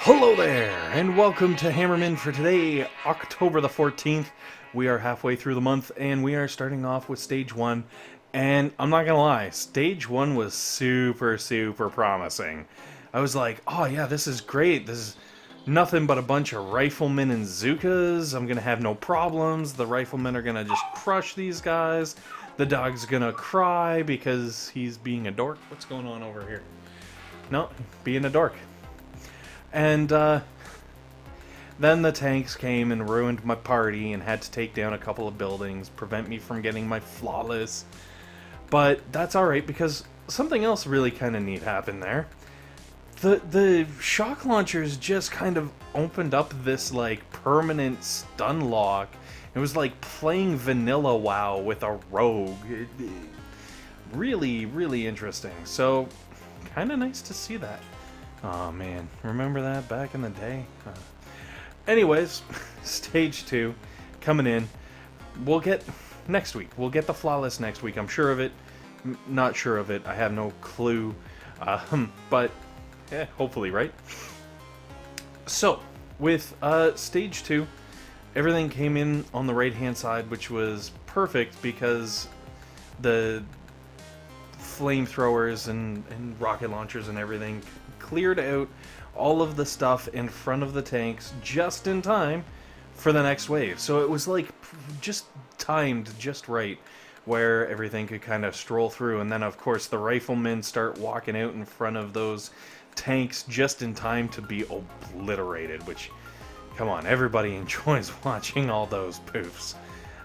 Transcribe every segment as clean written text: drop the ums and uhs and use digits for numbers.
Hello there, and welcome to Hammerman for today, October the 14th. We are halfway through the month, and we are starting off with Stage 1. And I'm not gonna lie, Stage 1 was super promising. I was like, oh yeah, this is great. This is nothing but a bunch of Riflemen and Zookas. I'm gonna have no problems. The Riflemen are gonna just crush these guys. The dog's gonna cry because he's being a dork. What's going on over here? No, being a dork. And then the tanks came and ruined my party and had to take down a couple of buildings, prevent me from getting my flawless. But that's alright because something else really kind of neat happened there. The shock launchers just kind of opened up this like permanent stun lock. It was like playing vanilla WoW with a rogue. Really interesting. So kind of nice to see that. Oh man, remember that back in the day? Anyways, Stage 2 coming in. We'll get next week. We'll get the flawless next week. I'm sure of it. Not sure of it. I have no clue. But hopefully, right? So, with Stage 2, everything came in on the right-hand side, which was perfect because the flamethrowers and rocket launchers and everything cleared out all of the stuff in front of the tanks just in time for the next wave. So it was like just timed just right where everything could kind of stroll through, and then of course the riflemen start walking out in front of those tanks just in time to be obliterated, which, come on, everybody enjoys watching all those poofs.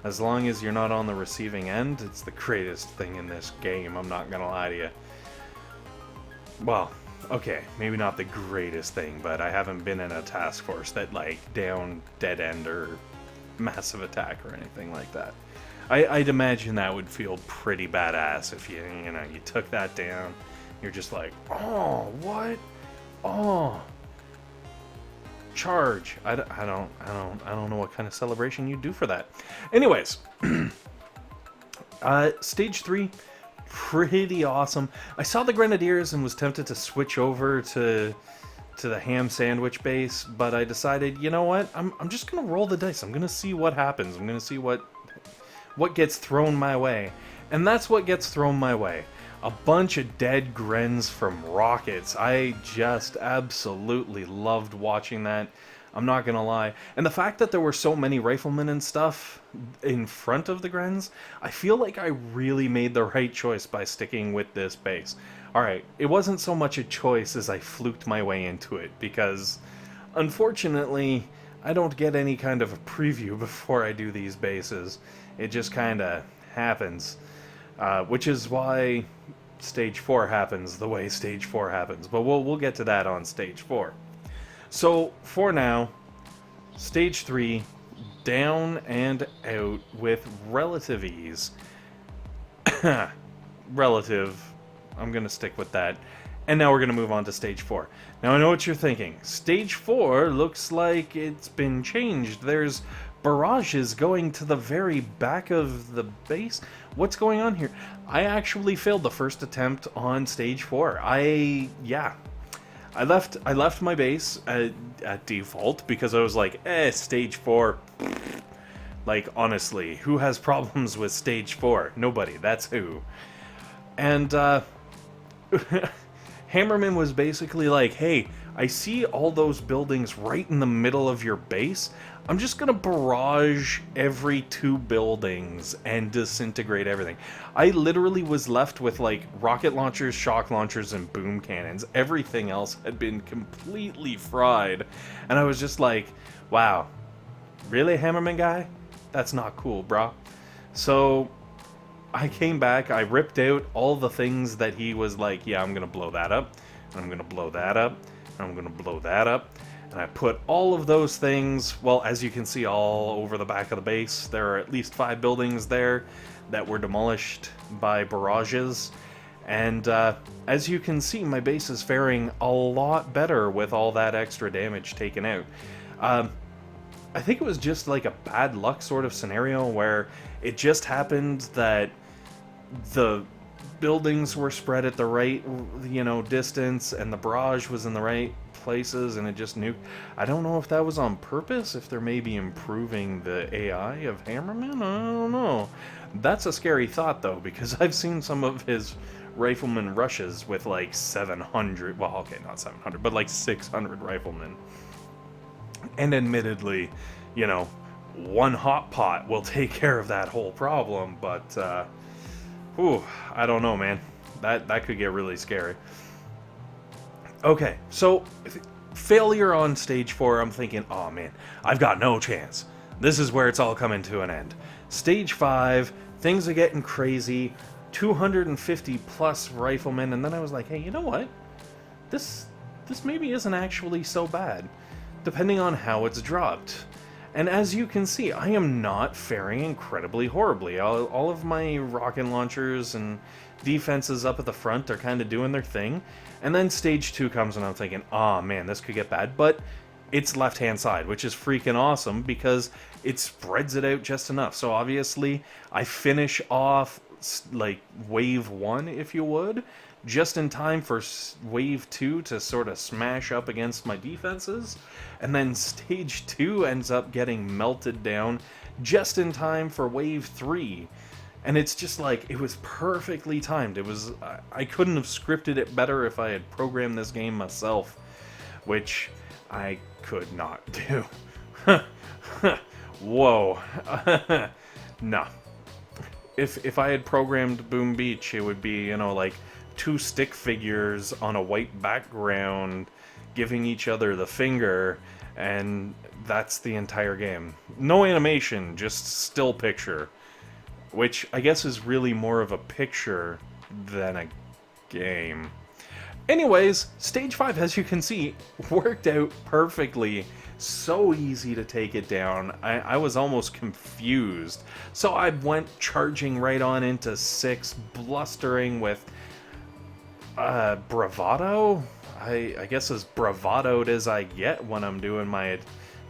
As long as you're not on the receiving end, it's the greatest thing in this game, I'm not gonna lie to you. Well, okay, maybe not the greatest thing, but I haven't been in a task force that, like, down dead end or massive attack or anything like that. I'd imagine that would feel pretty badass if you took that down. You're just like, oh, what? Oh, charge. I don't know what kind of celebration you do for that. Anyways, Stage 3, pretty awesome. I saw the Grenadiers and was tempted to switch over to the ham sandwich base, but I decided, you know what? I'm just gonna roll the dice. I'm gonna see what happens. I'm gonna see what gets thrown my way. And that's what gets thrown my way. A bunch of dead Grens from rockets. I just absolutely loved watching that. I'm not gonna lie. And the fact that there were so many riflemen and stuff in front of the Grens, I feel like I really made the right choice by sticking with this base. Alright, it wasn't so much a choice as I fluked my way into it, because unfortunately, I don't get any kind of a preview before I do these bases. It just kinda happens. Which is why Stage 4 happens the way Stage 4 happens. But we'll get to that on Stage 4. So, for now, Stage 3, down and out with relative ease. Relative, I'm going to stick with that. And now we're going to move on to Stage 4. Now I know what you're thinking. Stage 4 looks like it's been changed. There's barrages going to the very back of the base. What's going on here? I actually failed the first attempt on Stage 4. I left my base at default because I was like, Stage 4. Like, honestly, who has problems with Stage 4? Nobody, that's who. And Hammerman was basically like, hey, I see all those buildings right in the middle of your base. I'm just gonna barrage every 2 buildings and disintegrate everything. I literally was left with like rocket launchers, shock launchers, and boom cannons. Everything else had been completely fried. And I was just like, wow, really, Hammerman guy? That's not cool, brah. So I came back, I ripped out all the things that he was like, yeah, I'm gonna blow that up, and I'm gonna blow that up, and I'm gonna blow that up. And I put all of those things, well, as you can see all over the back of the base, there are at least 5 buildings there that were demolished by barrages. And as you can see, my base is faring a lot better with all that extra damage taken out. I think it was just like a bad luck sort of scenario where it just happened that the buildings were spread at the right, distance, and the barrage was in the right places and it just nuked. I don't know if that was on purpose, if they're maybe improving the AI of Hammerman. I don't know. That's a scary thought, though, because I've seen some of his Rifleman rushes with like 700, well, okay, not 700, but like 600 Riflemen. And admittedly, you know, one hot pot will take care of that whole problem, but, whew, I don't know, man. That could get really scary. Okay, so failure on stage 4, I'm thinking, oh man, I've got no chance. This is where it's all coming to an end. Stage 5, things are getting crazy, 250 plus Riflemen, and then I was like, hey, you know what? This maybe isn't actually so bad, depending on how it's dropped. And as you can see, I am not faring incredibly horribly. All of my rocket launchers and defenses up at the front are kind of doing their thing. And then stage 2 comes and I'm thinking, oh man, this could get bad. But it's left-hand side, which is freaking awesome because it spreads it out just enough. So obviously, I finish off like wave 1, if you would, just in time for wave 2 to sort of smash up against my defenses, and then stage 2 ends up getting melted down just in time for wave 3. And it's just like, it was perfectly timed. It was, I couldn't have scripted it better if I had programmed this game myself, which I could not do. Whoa. No. If I had programmed Boom Beach, it would be, you know, like 2 stick figures on a white background giving each other the finger, and that's the entire game. No animation, just still picture, which I guess is really more of a picture than a game. Anyways, stage 5, as you can see, worked out perfectly. So easy to take it down. I was almost confused. So I went charging right on into 6, blustering with bravado? I guess as bravadoed as I get when I'm doing my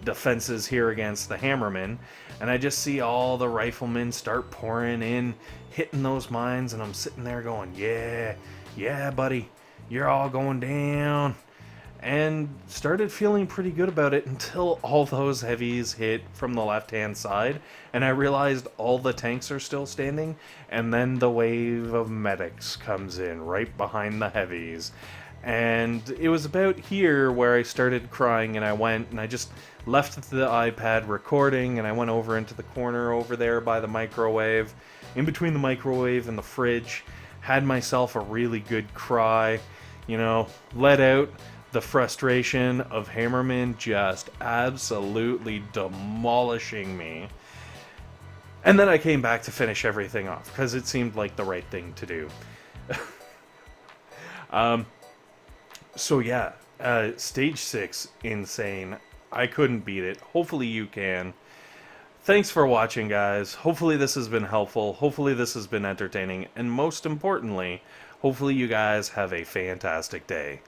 defenses here against the Hammermen. And I just see all the Riflemen start pouring in, hitting those mines, and I'm sitting there going, yeah, buddy, you're all going down. And started feeling pretty good about it until all those heavies hit from the left-hand side, and I realized all the tanks are still standing, and then the wave of medics comes in right behind the heavies. And it was about here where I started crying, and I went and I just left the iPad recording, and I went over into the corner over there by the microwave, in between the microwave and the fridge, had myself a really good cry, you know, let out the frustration of Hammerman just absolutely demolishing me. And then I came back to finish everything off, because it seemed like the right thing to do. So yeah, stage 6, insane. I couldn't beat it. Hopefully you can. Thanks for watching, guys. Hopefully this has been helpful. Hopefully this has been entertaining. And most importantly, hopefully you guys have a fantastic day.